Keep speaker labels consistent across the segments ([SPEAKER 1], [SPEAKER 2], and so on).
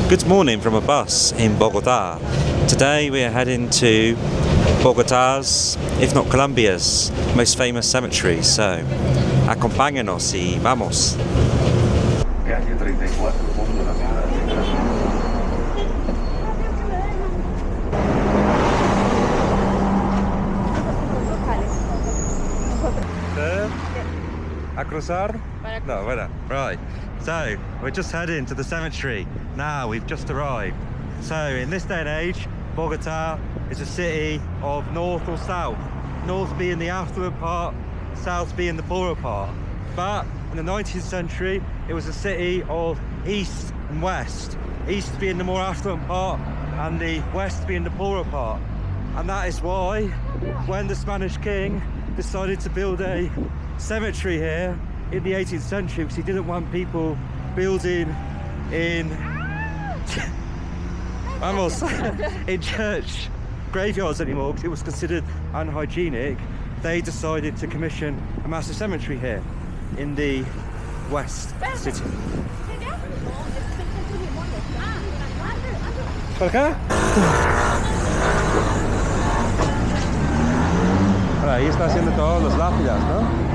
[SPEAKER 1] Good morning from a bus in Bogotá. Today we are heading to Bogotá's, if not Colombia's, most famous cemetery. So, acompáñanos y vamos. Calle 34, fondo de la ciudad. A cruzar? No, bueno, right. So, we're just heading to the cemetery. Now, we've just arrived. So, in this day and age, Bogotá is a city of north or south. North being the affluent part, south being the poorer part. But in the 19th century, it was a city of east and west. East being the more affluent part, and the west being the poorer part. And that is why, when the Spanish king decided to build a cemetery here in the 18th century, because he didn't want people building in in church graveyards anymore, because it was considered unhygienic. They decided to commission a massive cemetery here in the west city. ¿Por acá? Ahora, ahí está haciendo todos los lápidas, ¿no?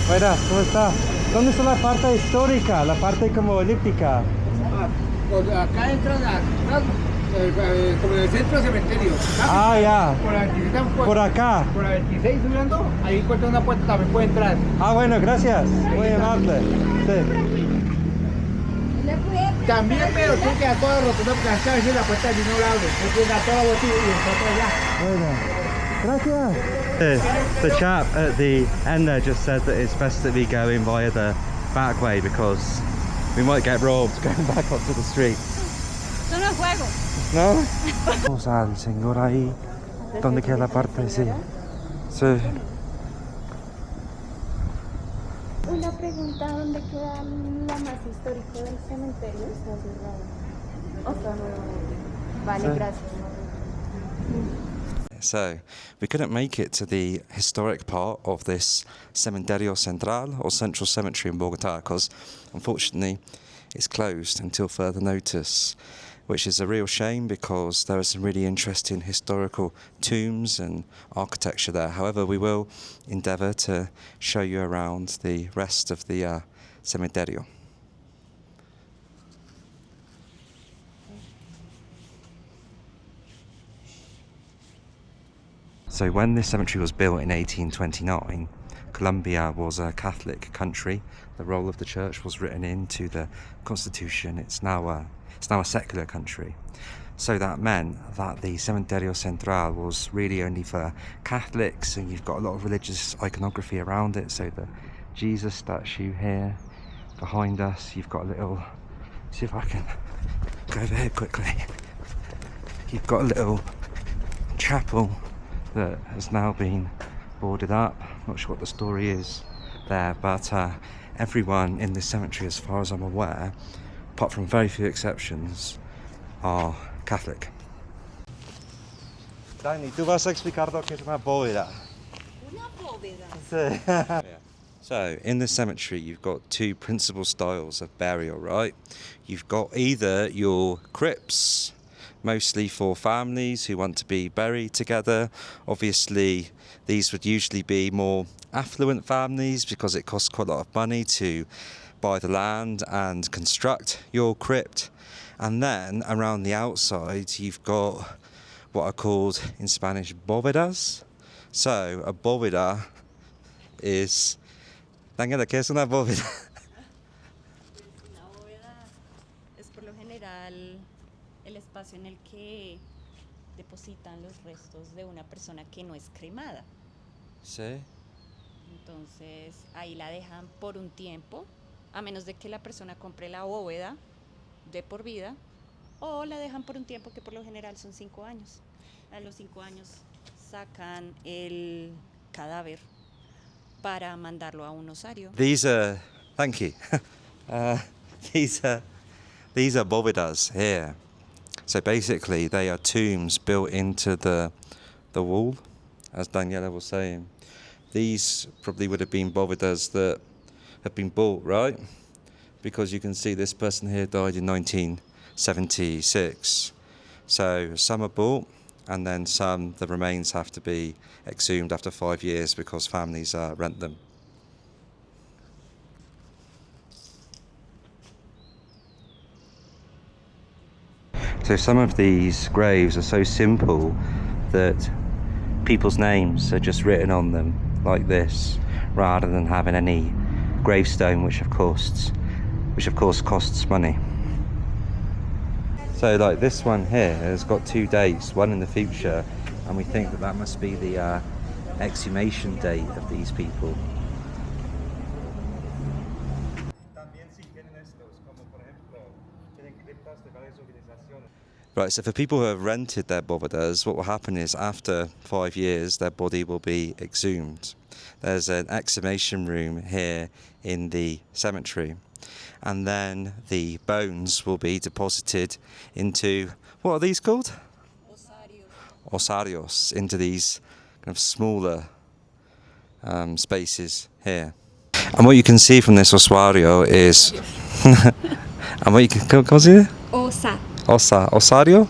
[SPEAKER 1] Buenas, ¿cómo está? ¿Dónde está la parte histórica, la parte como elíptica?
[SPEAKER 2] Acá entran como en el centro de cementerio.
[SPEAKER 1] Ah, ya. Por acá.
[SPEAKER 2] Por la 26 subiendo, ahí encuentra una puerta, también puede entrar.
[SPEAKER 1] Ah, bueno, gracias. Muy amable. Sí.
[SPEAKER 2] También, pero tiene que dar toda la rotunda porque a veces la puerta allí no la abre. Hay que dar toda la vuelta y entrar por allá.
[SPEAKER 1] Bueno, gracias. The chap at the end there just said that it's best that we go in via the back way because we might get robbed going back onto the street.
[SPEAKER 3] Son los juegos.
[SPEAKER 1] ¿No? Vamos al señor ahí, donde queda la parte, sí. Sí.
[SPEAKER 3] Una pregunta, ¿dónde queda la más histórico del cementerio? Está cerrado. O sea, no. Vale,
[SPEAKER 1] Sí.
[SPEAKER 3] gracias.
[SPEAKER 1] So, we couldn't make it to the historic part of this Cementerio Central, or Central Cemetery in Bogotá, because unfortunately it's closed until further notice, which is a real shame because there are some really interesting historical tombs and architecture there. However, we will endeavour to show you around the rest of the cementerio. So when this cemetery was built in 1829, Colombia was a Catholic country. The role of the church was written into the constitution. It's now a secular country. So that meant that the Cementerio Central was really only for Catholics, and you've got a lot of religious iconography around it. So the Jesus statue here behind us, you've got a little, see if I can go over here quickly. You've got a little chapel that has now been boarded up. Not sure what the story is there, but everyone in this cemetery, as far as I'm aware, apart from very few exceptions, are Catholic. Dani, tú vas a explicar lo que es una bóveda.
[SPEAKER 3] Una bóveda.
[SPEAKER 1] Sí. So, in the cemetery, you've got two principal styles of burial, right? You've got either your crypts, mostly for families who want to be buried together. Obviously, these would usually be more affluent families because it costs quite a lot of money to buy the land and construct your crypt. And then around the outside, you've got what are called in Spanish bóvedas. So a bóveda is... Daniela, ¿qué es una bóveda?
[SPEAKER 3] Una bóveda es por lo general el espacio en el que depositan los restos de una persona que no es cremada.
[SPEAKER 1] Sí.
[SPEAKER 3] Entonces ahí la dejan por un tiempo, a menos de que la persona compre la bóveda de por vida, o la dejan por un tiempo que por lo general son 5 años. A los 5 años sacan el cadáver para mandarlo a un osario.
[SPEAKER 1] These are... Thank you. These are bóvedas here. So basically they are tombs built into the wall, as Daniela was saying. These probably would have been bóvedas that have been bought, right? because you can see this person here died in 1976. So some are bought, and then the remains have to be exhumed after 5 years because families rent them. So some of these graves are so simple that people's names are just written on them like this, rather than having any gravestone, which of course costs money. So like this one here has got 2 dates, one in the future, and we think that that must be the exhumation date of these people. Right, so for people who have rented their bóvedas, what will happen is after 5 years their body will be exhumed. There's an exhumation room here in the cemetery, and then the bones will be deposited into, what are these called? Ossarios, into these kind of smaller spaces here. And what you can see from this ossuario is and what you can, ¿cómo se dice? Ossario?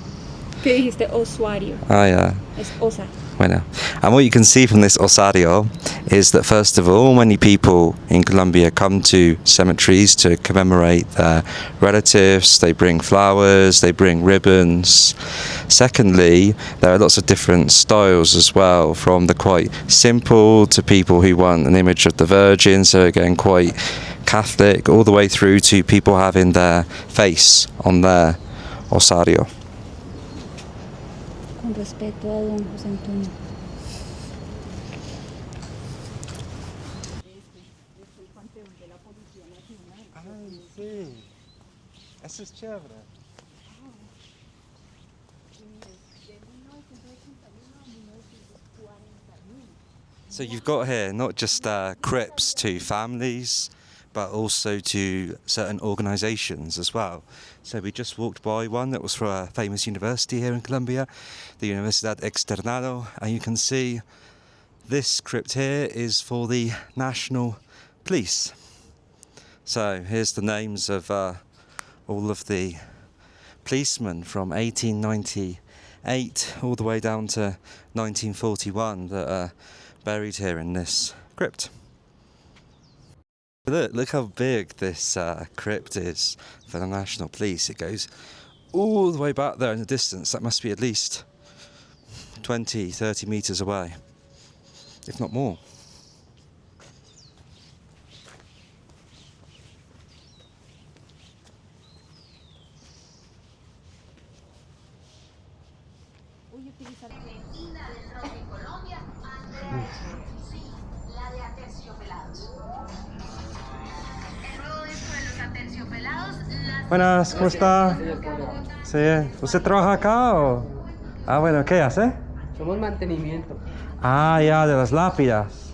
[SPEAKER 3] ¿Qué dijiste? Ossuario.
[SPEAKER 1] Ah, yeah.
[SPEAKER 3] Es osa.
[SPEAKER 1] Bueno. And what you can see from this ossario is that, first of all, many people in Colombia come to cemeteries to commemorate their relatives. They bring flowers, they bring ribbons. Secondly, there are lots of different styles as well, from the quite simple to people who want an image of the Virgin, so again quite Catholic, all the way through to people having their face on their ossario.
[SPEAKER 3] Con respeto a don José Antonio.
[SPEAKER 1] Sí, eso es chévere. So you've got here not just crypts to families, but also to certain organisations as well. So we just walked by one that was for a famous university here in Colombia, the Universidad Externado, and you can see this crypt here is for the National Police. So here's the names of all of the policemen from 1898 all the way down to 1941 that are buried here in this crypt. Look how big this crypt is for the National Police. It goes all the way back there in the distance. That must be at least 20, 30 metres away, if not more. Buenas, ¿cómo está? Sí, ¿usted trabaja acá o...? Ah, bueno, ¿qué hace?
[SPEAKER 4] Somos mantenimiento.
[SPEAKER 1] Ah, ya, de las lápidas.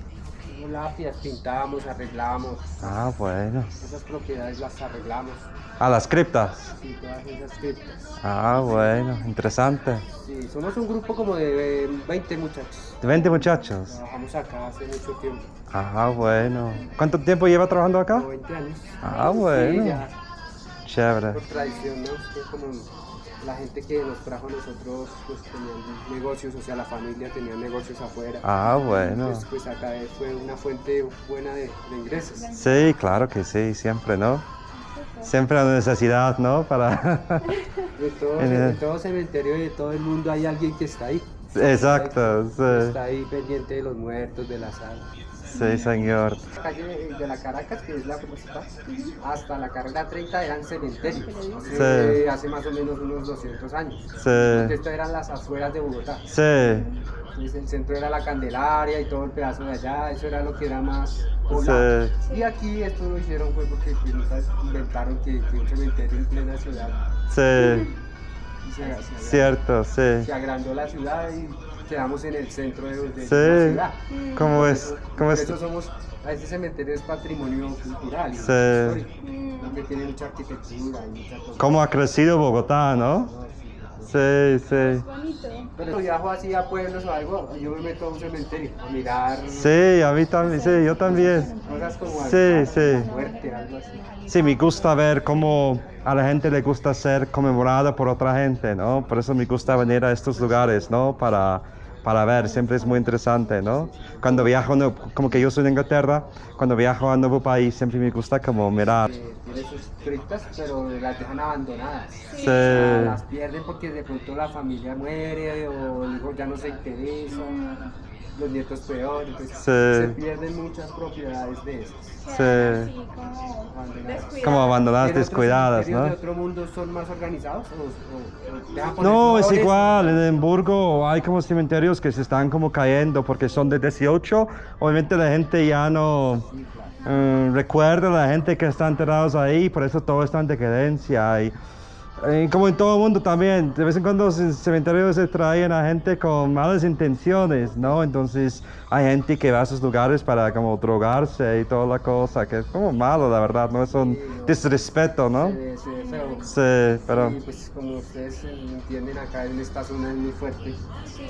[SPEAKER 4] Somos lápidas, pintamos, arreglamos.
[SPEAKER 1] Ah, bueno.
[SPEAKER 4] Esas propiedades las arreglamos.
[SPEAKER 1] Ah, las criptas.
[SPEAKER 4] Sí, todas esas criptas.
[SPEAKER 1] Ah, bueno, interesante.
[SPEAKER 4] Sí, somos un grupo como de 20 muchachos.
[SPEAKER 1] ¿De 20 muchachos?
[SPEAKER 4] Trabajamos acá hace mucho tiempo.
[SPEAKER 1] Ah, bueno. ¿Cuánto tiempo lleva trabajando acá?
[SPEAKER 4] Como 20 años.
[SPEAKER 1] Ah, bueno.
[SPEAKER 4] Sí, ya.
[SPEAKER 1] Chévere.
[SPEAKER 4] Por tradición, ¿no? Es que como la gente que nos trajo a nosotros, pues tenían negocios, o sea, la familia tenía negocios afuera.
[SPEAKER 1] Ah, bueno.
[SPEAKER 4] Entonces, pues acá fue una fuente buena de ingresos.
[SPEAKER 1] Sí, claro que sí, siempre, ¿no? Siempre la necesidad, ¿no? Para...
[SPEAKER 4] De todo cementerio y de todo el mundo hay alguien que está ahí.
[SPEAKER 1] Exacto, sí.
[SPEAKER 4] Está ahí pendiente de los muertos, de la sala.
[SPEAKER 1] Sí, señor.
[SPEAKER 4] La calle de la Caracas, que es la principal, hasta la carrera 30 eran cementerios. Hace más o menos unos 200 años.
[SPEAKER 1] Sí.
[SPEAKER 4] Porque esto eran las afueras de Bogotá.
[SPEAKER 1] Sí.
[SPEAKER 4] Entonces el centro era la Candelaria y todo el pedazo de allá, eso era lo que era más poblado.
[SPEAKER 1] Sí.
[SPEAKER 4] Y aquí esto lo hicieron fue porque pues, inventaron que un cementerio en plena ciudad.
[SPEAKER 1] Sí. Cierto, sí.
[SPEAKER 4] Se agrandó la ciudad y quedamos en el centro de la ciudad.
[SPEAKER 1] ¿Cómo es?
[SPEAKER 4] Por eso este cementerio es patrimonio cultural y
[SPEAKER 1] sí.
[SPEAKER 4] histórico, porque tiene mucha arquitectura y mucha cosa.
[SPEAKER 1] ¿Cómo ha crecido Bogotá, no? Sí, sí.
[SPEAKER 5] Bonito.
[SPEAKER 4] Pero viajo así a pueblos o algo, yo me meto a un cementerio a mirar
[SPEAKER 1] Sí, a mí también, sí, yo también.
[SPEAKER 4] cosas como
[SPEAKER 1] Sí, sí.
[SPEAKER 4] muerte, algo así.
[SPEAKER 1] Sí, me gusta ver cómo a la gente le gusta ser conmemorada por otra gente, ¿no? Por eso me gusta venir a estos lugares, ¿no? Para ver, siempre es muy interesante, ¿no? Cuando viajo, como que yo soy de Inglaterra, cuando viajo a un nuevo país siempre me gusta como mirar.
[SPEAKER 4] Tiene sus criptas, pero las dejan abandonadas.
[SPEAKER 1] Sí.
[SPEAKER 4] O sea, las pierden porque de pronto la familia muere o el hijo ya no se interesa, los nietos peor, entonces
[SPEAKER 1] Sí.
[SPEAKER 4] se pierden muchas propiedades de esas.
[SPEAKER 1] Sí.
[SPEAKER 5] Así como descuidadas.
[SPEAKER 1] Como abandonadas,
[SPEAKER 4] ¿En otros
[SPEAKER 1] descuidadas,
[SPEAKER 4] cementerios
[SPEAKER 1] ¿no?
[SPEAKER 4] de otro mundo son más organizados o dejan poner
[SPEAKER 1] No, es
[SPEAKER 4] flores?
[SPEAKER 1] igual, en Edimburgo hay como cementerios que se están como cayendo porque son de 18, obviamente la gente ya no recuerda a la gente que está enterrados ahí, por eso todo está en decadencia y como en todo el mundo también, de vez en cuando los cementerios se traen a gente con malas intenciones, ¿no? Entonces hay gente que va a esos lugares para como drogarse y toda la cosa, que es como malo, la verdad, ¿no? Es un disrespeto, ¿no?
[SPEAKER 4] Se ve feo.
[SPEAKER 1] Sí, pero...
[SPEAKER 4] Y pues como ustedes entienden, acá en esta zona es muy fuerte.
[SPEAKER 1] Sí,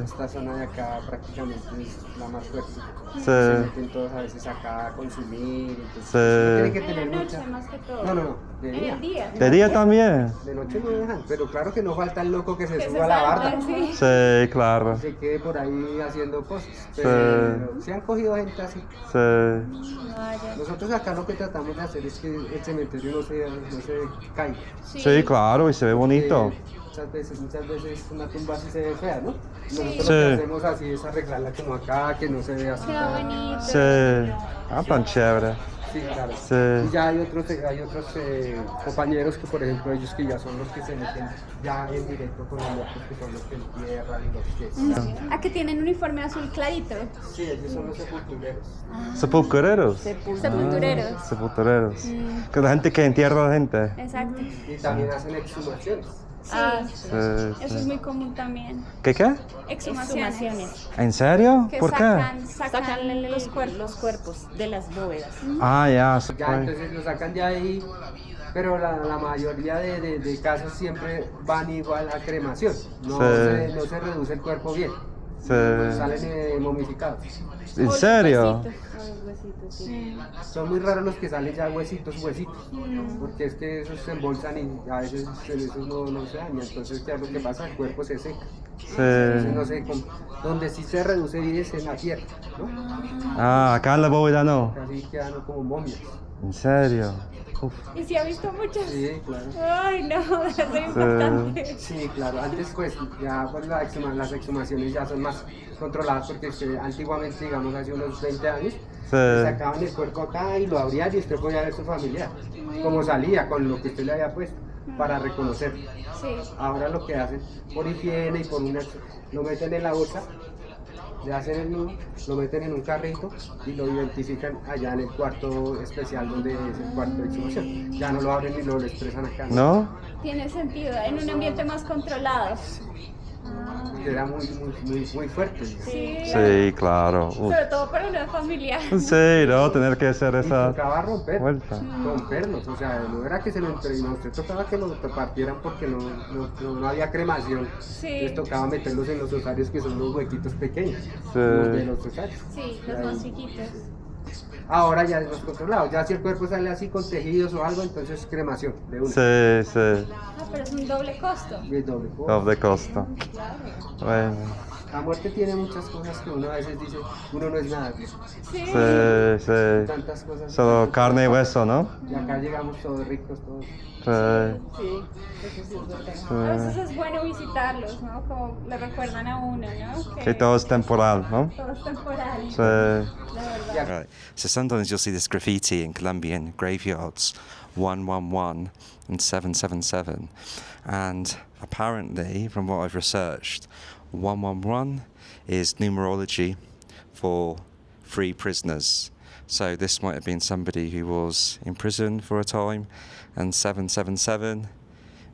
[SPEAKER 4] Esta zona de acá prácticamente es la más fuerte.
[SPEAKER 1] sí.
[SPEAKER 4] Se meten todos a veces acá a consumir, entonces
[SPEAKER 1] Sí.
[SPEAKER 4] uno tiene que
[SPEAKER 5] En la
[SPEAKER 4] tener
[SPEAKER 5] noche
[SPEAKER 4] mucha...
[SPEAKER 5] más que todo.
[SPEAKER 4] No, de
[SPEAKER 5] En
[SPEAKER 4] día.
[SPEAKER 5] el día.
[SPEAKER 1] ¿De día también?
[SPEAKER 4] De noche no dejan, pero claro que no falta el loco que se
[SPEAKER 5] Que se
[SPEAKER 4] suba a la
[SPEAKER 5] salta,
[SPEAKER 4] barda.
[SPEAKER 5] sí.
[SPEAKER 1] Sí, claro.
[SPEAKER 4] Se quede por ahí haciendo cosas. Pero se han cogido gente así.
[SPEAKER 1] Sí.
[SPEAKER 5] Vaya.
[SPEAKER 4] Nosotros acá lo que tratamos de hacer es que el cementerio no se caiga.
[SPEAKER 1] Sí, claro, y se ve bonito.
[SPEAKER 4] Muchas veces una tumba así se ve fea, ¿no? Nosotros lo
[SPEAKER 1] Sí.
[SPEAKER 4] que hacemos así es arreglarla como acá, que no se vea así.
[SPEAKER 5] Queda bonito.
[SPEAKER 1] Sí. Ah, tan chévere.
[SPEAKER 4] Sí, claro.
[SPEAKER 1] Sí.
[SPEAKER 4] Y ya hay otros compañeros que, por ejemplo, ellos que ya son los que se meten ya en directo con los muertos, que son los que entierran y los que...
[SPEAKER 5] ¿A que tienen uniforme azul clarito?
[SPEAKER 4] Sí, ellos son los sepultureros.
[SPEAKER 1] Sepultureros.
[SPEAKER 5] Sepultureros.
[SPEAKER 1] Ah, sepultureros. Que la gente que entierra a la gente.
[SPEAKER 5] Exacto.
[SPEAKER 4] Y también hacen exhumaciones.
[SPEAKER 5] Sí.
[SPEAKER 1] Sí,
[SPEAKER 5] Eso es
[SPEAKER 1] sí.
[SPEAKER 5] muy común también.
[SPEAKER 1] ¿Qué?
[SPEAKER 5] Exhumaciones.
[SPEAKER 1] ¿En serio?
[SPEAKER 5] Que
[SPEAKER 1] ¿Por qué?
[SPEAKER 3] Sacan los cuerpos de las bóvedas.
[SPEAKER 1] Ah, ya.
[SPEAKER 4] Ya, entonces lo sacan de ahí, pero la mayoría de casos siempre van igual a cremación. No,
[SPEAKER 1] Sí.
[SPEAKER 4] no se reduce el cuerpo bien.
[SPEAKER 1] Sí.
[SPEAKER 4] Salen momificados.
[SPEAKER 1] ¿En serio?
[SPEAKER 4] Son muy raros los que salen ya huesitos, porque es que esos se embolsan y a veces en esos no se daña. Entonces, ¿qué es lo que pasa? El cuerpo se seca. Entonces,
[SPEAKER 1] Sí.
[SPEAKER 4] no sé, donde sí se reduce bien es en la tierra, ¿no?
[SPEAKER 1] Ah, acá en la bóveda no.
[SPEAKER 4] Casi quedan como momias.
[SPEAKER 1] ¿En serio? Uf.
[SPEAKER 5] ¿Y si ha visto muchos?
[SPEAKER 4] Sí, claro.
[SPEAKER 5] Ay, no, eso es importante.
[SPEAKER 4] Sí, claro, antes pues ya pues, las exhumaciones ya son más controladas porque antiguamente, digamos hace unos 20 años, le sacaban el cuerpo acá y lo abrían y usted podía ver su familiar, como salía con lo que usted le había puesto para reconocerlo.
[SPEAKER 5] Sí.
[SPEAKER 4] Ahora lo que hacen por higiene y por lo meten en la bolsa, le hacen el nudo, lo meten en un carrito y lo identifican allá en el cuarto especial donde es el cuarto de exhumación. Ya no lo abren ni lo expresan acá.
[SPEAKER 1] ¿No?
[SPEAKER 5] Tiene sentido, en un ambiente más controlado.
[SPEAKER 4] Era muy fuerte.
[SPEAKER 5] Sí.
[SPEAKER 1] Sí, claro. Uf.
[SPEAKER 5] Sobre todo para una familia.
[SPEAKER 1] Sí, no, tener que hacer
[SPEAKER 4] Y
[SPEAKER 1] esa
[SPEAKER 4] tocaba
[SPEAKER 1] vuelta.
[SPEAKER 4] romperlos, o sea, no era que se lo entreguen, usted tocaba que lo partieran porque no había cremación.
[SPEAKER 5] Sí.
[SPEAKER 4] Entonces tocaba meterlos en los osarios que son los huequitos pequeños,
[SPEAKER 1] Sí.
[SPEAKER 4] los de los osarios.
[SPEAKER 5] Sí, los más chiquitos.
[SPEAKER 4] Ahora ya es más controlado, ya si el cuerpo sale así con tejidos o algo, entonces cremación de una.
[SPEAKER 1] Sí, sí.
[SPEAKER 5] Ah, pero es un doble costo.
[SPEAKER 4] Y es doble.
[SPEAKER 1] Doble costo.
[SPEAKER 5] Claro.
[SPEAKER 1] Bueno.
[SPEAKER 4] La muerte tiene muchas cosas que uno a veces dice, uno no es nada.
[SPEAKER 5] Sí.
[SPEAKER 1] Sí, sí.
[SPEAKER 4] Tantas cosas.
[SPEAKER 1] Solo carne y hueso, ¿no?
[SPEAKER 4] Y acá llegamos todos ricos, todos.
[SPEAKER 1] Sí.
[SPEAKER 3] Sí, eso sí es verdad.
[SPEAKER 5] A veces es bueno visitarlos, ¿no? Como le recuerdan a uno, ¿no? Que
[SPEAKER 1] Sí, todo es temporal, ¿no?
[SPEAKER 5] todo es temporal.
[SPEAKER 1] Sí.
[SPEAKER 5] La verdad.
[SPEAKER 1] Right. So sometimes you'll see this graffiti in Colombian graveyards, 111 and 777. And apparently, from what I've researched, 111 is numerology for free prisoners. So this might have been somebody who was in prison for a time, and 777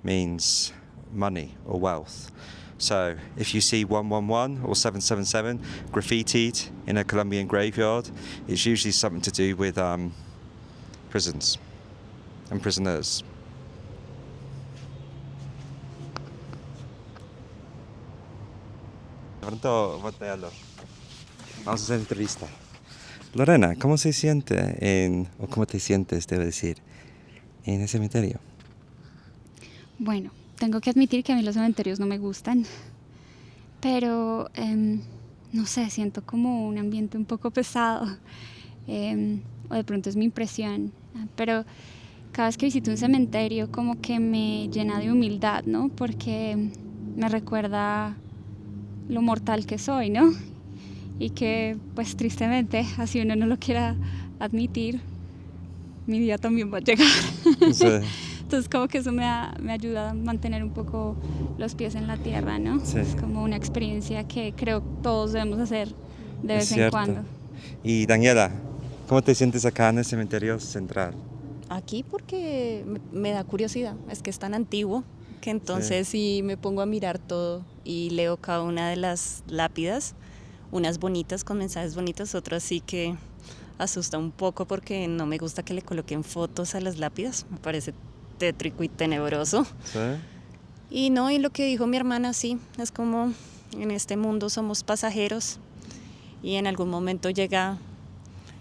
[SPEAKER 1] means money or wealth. So if you see 111 or 777 graffitied in a Colombian graveyard, it's usually something to do with prisons and prisoners. De pronto, voltealo. Vamos a hacer entrevista. Lorena, ¿cómo se siente o cómo te sientes, debo decir, en el cementerio?
[SPEAKER 6] Bueno, tengo que admitir que a mí los cementerios no me gustan, pero no sé, siento como un ambiente un poco pesado, o de pronto es mi impresión, pero cada vez que visito un cementerio como que me llena de humildad, ¿no? Porque me recuerda lo mortal que soy, ¿no? Y que, pues tristemente, así uno no lo quiera admitir, mi día también va a llegar.
[SPEAKER 1] Sí.
[SPEAKER 6] Entonces como que eso me ayuda a mantener un poco los pies en la tierra, ¿no?
[SPEAKER 1] Sí.
[SPEAKER 6] Es como una experiencia que creo todos debemos hacer de
[SPEAKER 1] Es
[SPEAKER 6] vez en
[SPEAKER 1] cierto.
[SPEAKER 6] cuando.
[SPEAKER 1] Y Daniela, ¿cómo te sientes acá en el Cementerio Central?
[SPEAKER 3] Aquí porque me da curiosidad, es que es tan antiguo que entonces sí me pongo a mirar todo y leo cada una de las lápidas, unas bonitas con mensajes bonitos, otras sí que asusta un poco porque no me gusta que le coloquen fotos a las lápidas, me parece tétrico y tenebroso.
[SPEAKER 1] Sí.
[SPEAKER 3] Y no, y lo que dijo mi hermana, sí, es como en este mundo somos pasajeros y en algún momento llega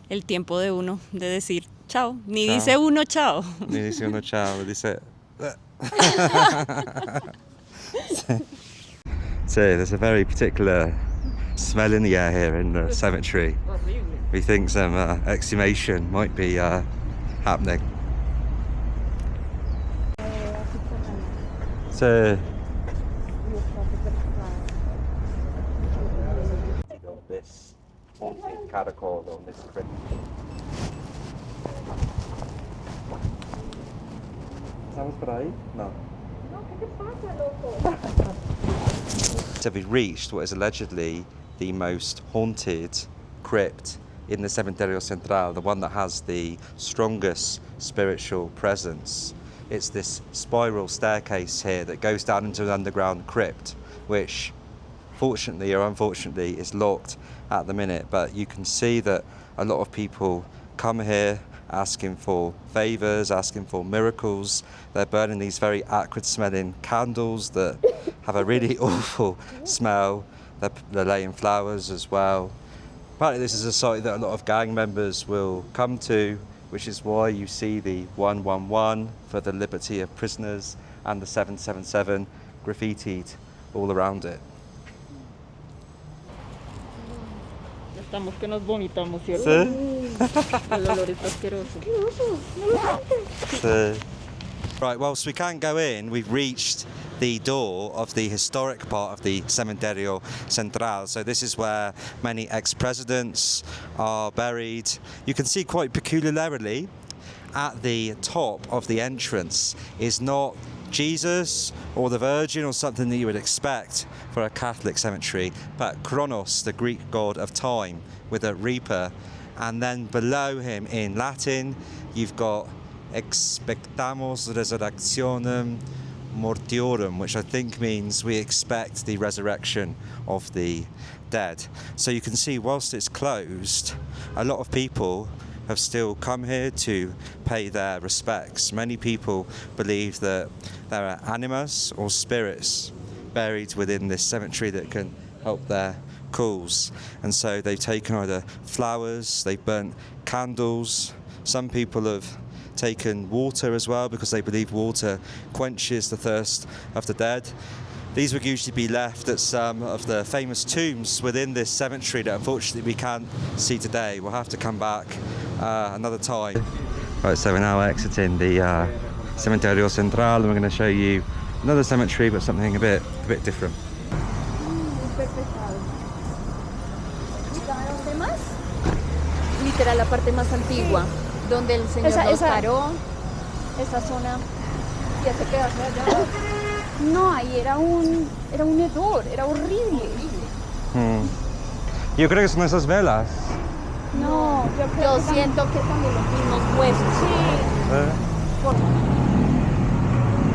[SPEAKER 3] el tiempo de uno de decir chao, ni
[SPEAKER 1] Chao.
[SPEAKER 3] dice uno chao.
[SPEAKER 1] Ni dice uno chao, dice... So there's a very particular smell in the air here in the cemetery. We think some exhumation might be happening. So this haunted catacomb on this crypt. ¿Estamos por ahí? No. So we reached what is allegedly the most haunted crypt in the Cementerio Central, the one that has the strongest spiritual presence. It's this spiral staircase here that goes down into an underground crypt, which fortunately or unfortunately is locked at the minute, but you can see that a lot of people come here asking for favours, asking for miracles. They're burning these very acrid smelling candles that have a really awful smell. They're laying flowers as well. Apparently this is a site that a lot of gang members will come to, which is why you see the 111 for the liberty of prisoners and the 777 graffitied all around it.
[SPEAKER 7] Estamos que nos vomitamos, ¿cierto?
[SPEAKER 1] Sí.
[SPEAKER 7] El olor es asqueroso.
[SPEAKER 1] So, right, whilst we can't go in, we've reached the door of the historic part of the Cementerio Central. So this is where many ex-presidents are buried. You can see quite peculiarly at the top of the entrance is not Jesus or the Virgin or something that you would expect for a Catholic cemetery, but Kronos, the Greek god of time, with a reaper. And then below him in Latin, you've got expectamos resurrectionem mortiorum, which I think means we expect the resurrection of the dead. So you can see whilst it's closed, a lot of people have still come here to pay their respects. Many people believe that there are animas or spirits buried within this cemetery that can help their cause. And so they've taken either flowers, they've burnt candles. Some people have taken water as well because they believe water quenches the thirst of the dead. These would usually be left at some of the famous tombs within this cemetery that unfortunately we can't see today. We'll have to come back another time. Right, so we're now exiting the Cementerio Central and we're going to show you another cemetery but something a bit different.
[SPEAKER 3] ¿Dónde más? Literal la parte más antigua, donde el señor nos paró. Esa zona ya se queda allá.
[SPEAKER 6] No, ahí era un hedor, era horrible.
[SPEAKER 1] Yo creo que son esas velas.
[SPEAKER 6] No, yo
[SPEAKER 3] siento que también los mismos huesos.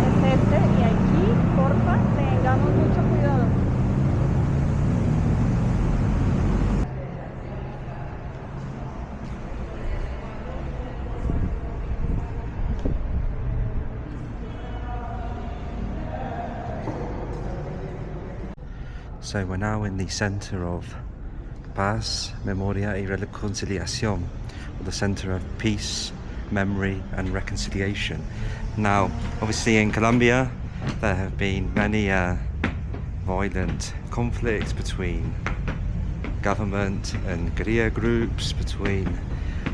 [SPEAKER 5] Es este, y aquí, porfa, tengamos mucho cuidado.
[SPEAKER 1] So we're now in the Centre of Paz, Memoria y Reconciliación, or the Centre of Peace, Memory and Reconciliation. Now, obviously in Colombia, there have been many violent conflicts between government and guerrilla groups, between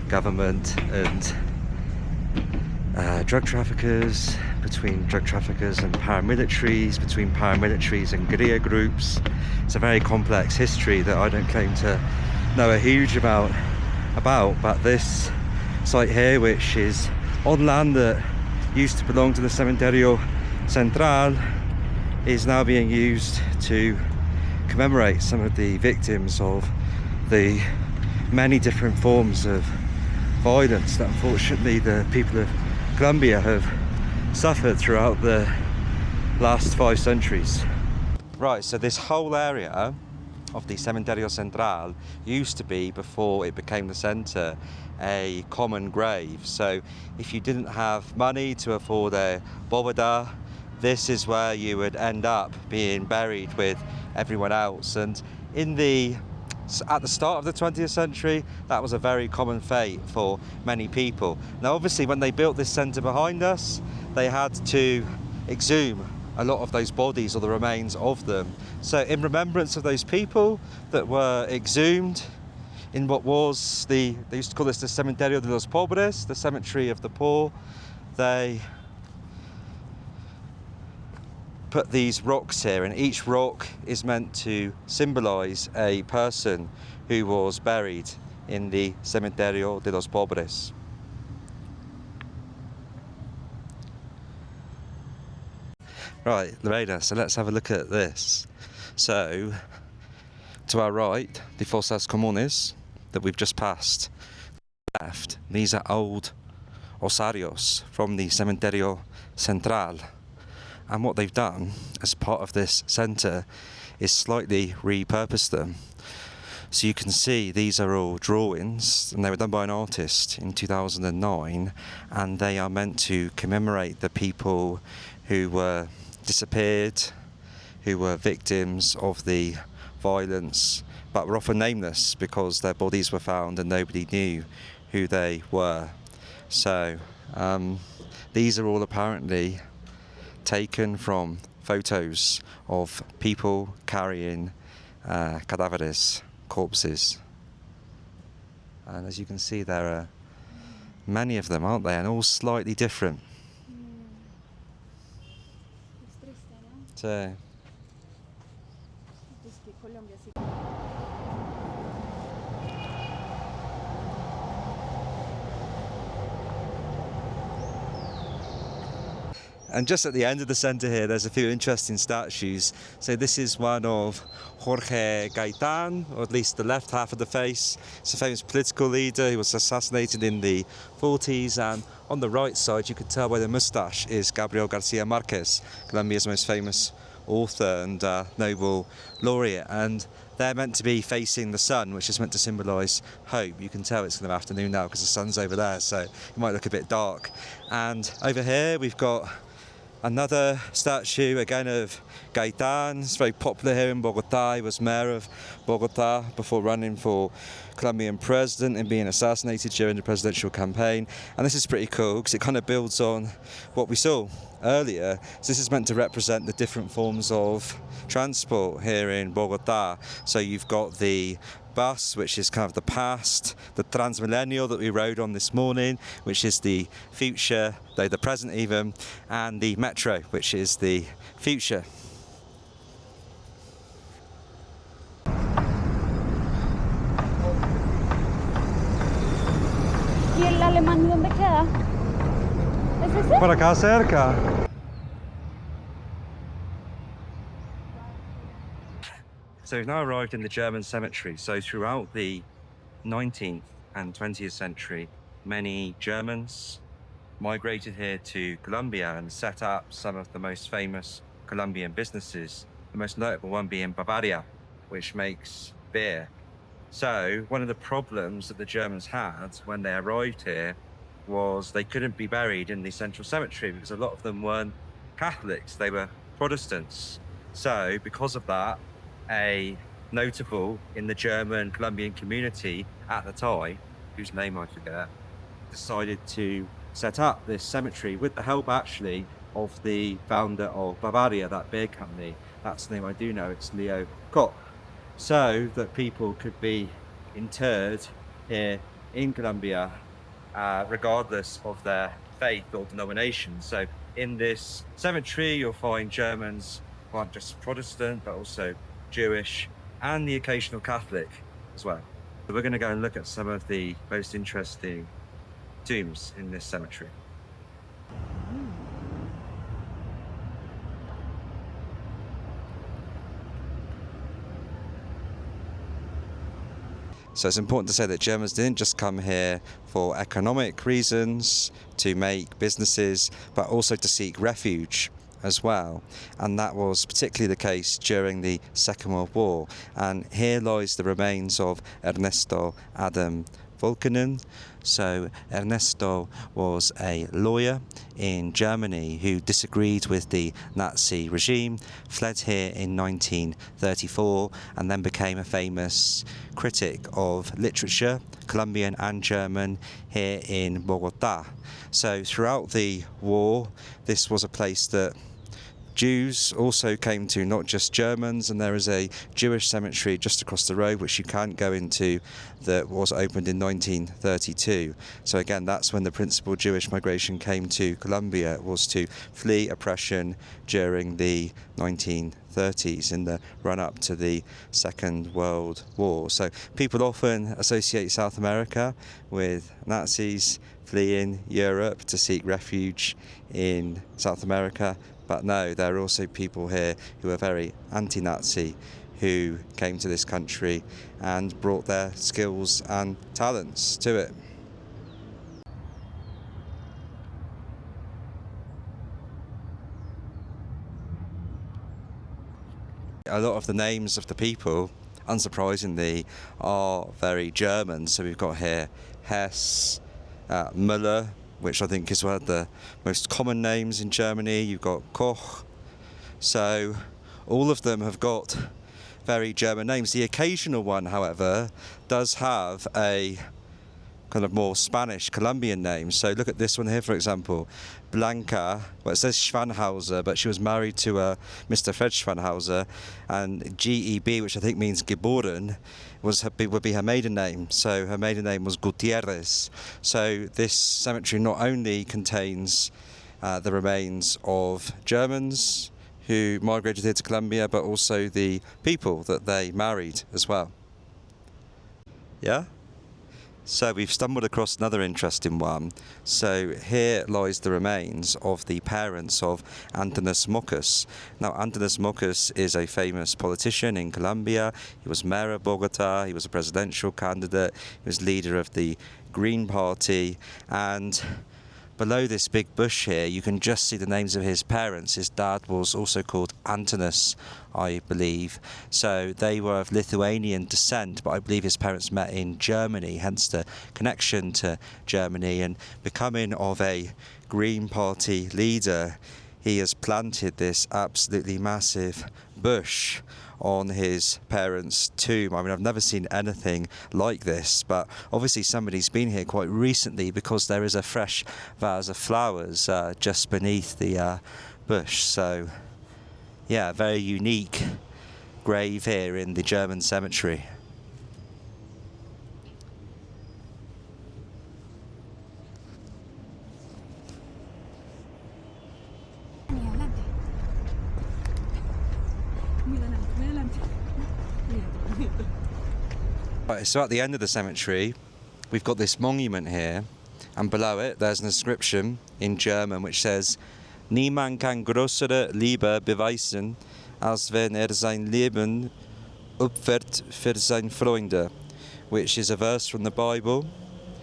[SPEAKER 1] government and drug traffickers, between drug traffickers and paramilitaries, between paramilitaries and guerrilla groups. It's a very complex history that I don't claim to know a huge about, but this site here, which is on land that used to belong to the Cementerio Central, is now being used to commemorate some of the victims of the many different forms of violence that unfortunately the people of Colombia have suffered throughout the last 5 centuries. Right, so this whole area of the Cementerio Central used to be, before it became the centre, a common grave. So if you didn't have money to afford a bóveda, this is where you would end up being buried with everyone else. And at the start of the 20th century, that was a very common fate for many people. Now obviously when they built this centre behind us, they had to exhume a lot of those bodies, or the remains of them. So in remembrance of those people that were exhumed in what was they used to call this the Cementerio de los Pobres, the cemetery of the poor, they put these rocks here, and each rock is meant to symbolise a person who was buried in the Cementerio de los Pobres. Right, Lorena, so let's have a look at this. So, to our right, the Fosas Comunes that we've just passed. Left, these are old osarios from the Cementerio Central. And what they've done as part of this centre is slightly repurpose them. So you can see these are all drawings, and they were done by an artist in 2009, and they are meant to commemorate the people who were disappeared, who were victims of the violence, but were often nameless because their bodies were found and nobody knew who they were. So these are all apparently taken from photos of people carrying cadaveres, corpses. And as you can see, there are many of them, aren't they? And all slightly different. So, and just at the end of the centre here, there's a few interesting statues. So this is one of Jorge Gaitan, or at least the left half of the face. It's a famous political leader who was assassinated in the 40s. And on the right side, you can tell by the moustache, is Gabriel Garcia Marquez, Colombia's most famous author and Nobel laureate. And they're meant to be facing the sun, which is meant to symbolise hope. You can tell it's kind of afternoon now because the sun's over there, so it might look a bit dark. And over here, we've got another statue, again of Gaitan. It's very popular here in Bogotá. He was mayor of Bogotá before running for Colombian president and being assassinated during the presidential campaign. And this is pretty cool because it kind of builds on what we saw earlier. So this is meant to represent the different forms of transport here in Bogotá. So you've got the bus, which is kind of the past, the Transmilenio that we rode on this morning, which is the future, though the present even, and the metro, which is the future.
[SPEAKER 5] ¿Y el alemán dónde queda? ¿Es ese?
[SPEAKER 1] Por acá cerca. So we've now arrived in the German cemetery. So throughout the 19th and 20th century, many Germans migrated here to Colombia and set up some of the most famous Colombian businesses, the most notable one being Bavaria, which makes beer. So one of the problems that the Germans had when they arrived here was they couldn't be buried in the central cemetery because a lot of them weren't Catholics, they were Protestants. So because of that, a notable in the German Colombian community at the time, whose name I forget, decided to set up this cemetery with the help actually of the founder of Bavaria, that beer company. That's the name I do know, it's Leo Koch. So that people could be interred here in Colombia regardless of their faith or denomination. So in this cemetery you'll find Germans who aren't just Protestant but also Jewish and the occasional Catholic as well. So we're going to go and look at some of the most interesting tombs in this cemetery. So it's important to say that Germans didn't just come here for economic reasons, to make businesses, but also to seek refuge as well. And that was particularly the case during the Second World War. And here lies the remains of Ernesto Adam Volkanen. So Ernesto was a lawyer in Germany who disagreed with the Nazi regime, fled here in 1934 and then became a famous critic of literature, Colombian and German, here in Bogotá. So throughout the war, this was a place that Jews also came to, not just Germans, and there is a Jewish cemetery just across the road which you can't go into that was opened in 1932. So again, that's when the principal Jewish migration came to Colombia, was to flee oppression during the 1930s in the run-up to the Second World War. So people often associate South America with Nazis fleeing Europe to seek refuge in South America. But no, there are also people here who are very anti-Nazi, who came to this country and brought their skills and talents to it. A lot of the names of the people, unsurprisingly, are very German. So we've got here Hess, Müller, which I think is one of the most common names in Germany. You've got Koch. So all of them have got very German names. The occasional one, however, does have a kind of more Spanish Colombian name. So look at this one here, for example, Blanca. Well, it says Schwanhauser, but she was married to Mr. Fred Schwanhauser, and G-E-B, which I think means geboren, would be her maiden name. So her maiden name was Gutierrez. So this cemetery not only contains the remains of Germans who migrated here to Colombia, but also the people that they married as well. Yeah? So we've stumbled across another interesting one. So here lies the remains of the parents of Antonis Mockus. Now Antonis Mockus is a famous politician in Colombia. He was mayor of Bogotá, he was a presidential candidate, he was leader of the Green Party, and below this big bush here you can just see the names of his parents. His dad was also called Antonis, I believe. So they were of Lithuanian descent, but I believe his parents met in Germany, hence the connection to Germany. And becoming of a Green Party leader, he has planted this absolutely massive bush on his parents' tomb. I mean, I've never seen anything like this, but obviously somebody's been here quite recently, because there is a fresh vase of flowers just beneath the bush. So yeah, a very unique grave here in the German cemetery. Right, so at the end of the cemetery, we've got this monument here, and below it there's an inscription in German which says, "Niemand kann größere Liebe beweisen, als wenn sein Leben opfert für seine Freunde," which is a verse from the Bible,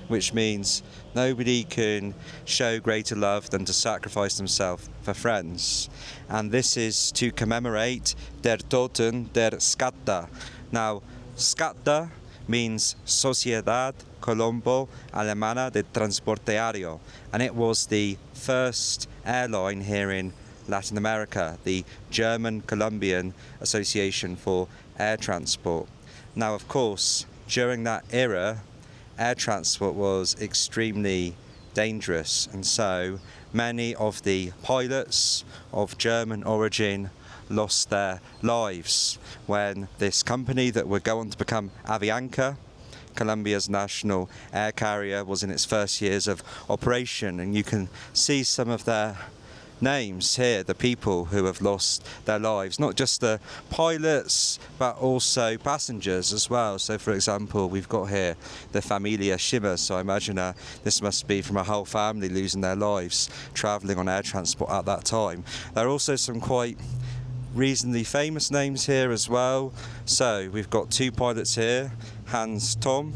[SPEAKER 1] which means nobody can show greater love than to sacrifice themselves for friends. And this is to commemorate der Toten der Skatta. Now, Skatta means Sociedad Colombo Alemana de Transporte Aéreo, and it was the first airline here in Latin America, the German-Colombian Association for air transport. Now, of course, during that era, air transport was extremely dangerous, and so many of the pilots of German origin lost their lives when this company that would go on to become Avianca, Colombia's national air carrier, was in its first years of operation. And you can see some of their names here, the people who have lost their lives, not just the pilots but also passengers as well. So for example, we've got here the Familia Schimmer, so I imagine this must be from a whole family losing their lives travelling on air transport at that time. There are also some quite reasonably famous names here as well. So we've got two pilots here, Hans Tom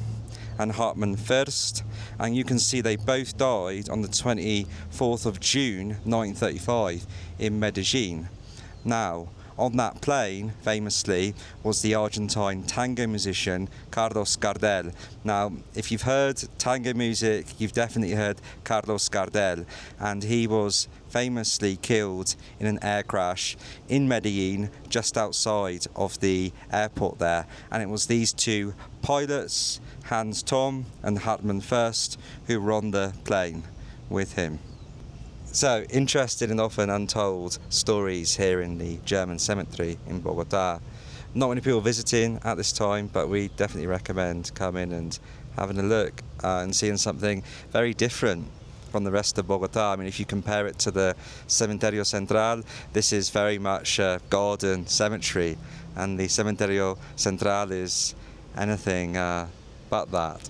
[SPEAKER 1] and Hartmann First, and you can see they both died on the 24th of June 1935 in Medellin. Now, on that plane, famously, was the Argentine tango musician Carlos Gardel. Now, if you've heard tango music, you've definitely heard Carlos Gardel, and he was famously killed in an air crash in Medellin, just outside of the airport there. And it was these two pilots, Hans Tom and Hartmann First, who were on the plane with him. So, interested in often untold stories here in the German cemetery in Bogotá. Not many people visiting at this time, but we definitely recommend coming and having a look and seeing something very different from the rest of Bogotá. I mean, if you compare it to the Cementerio Central, this is very much a garden cemetery, and the Cementerio Central is anything but that.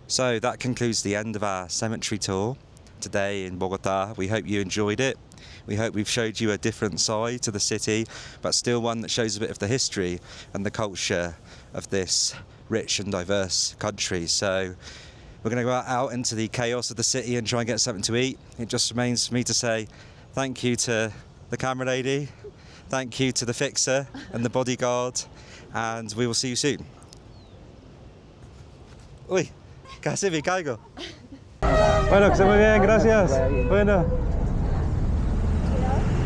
[SPEAKER 1] So that concludes the end of our cemetery tour today in Bogotá. We hope you enjoyed it. We hope we've showed you a different side to the city, but still one that shows a bit of the history and the culture of this rich and diverse country. So we're going to go out into the chaos of the city and try and get something to eat. It just remains for me to say thank you to the camera lady, thank you to the fixer and the bodyguard, and we will see you soon. Uy, casi me caigo. Bueno, que esté muy bien, gracias. Bueno.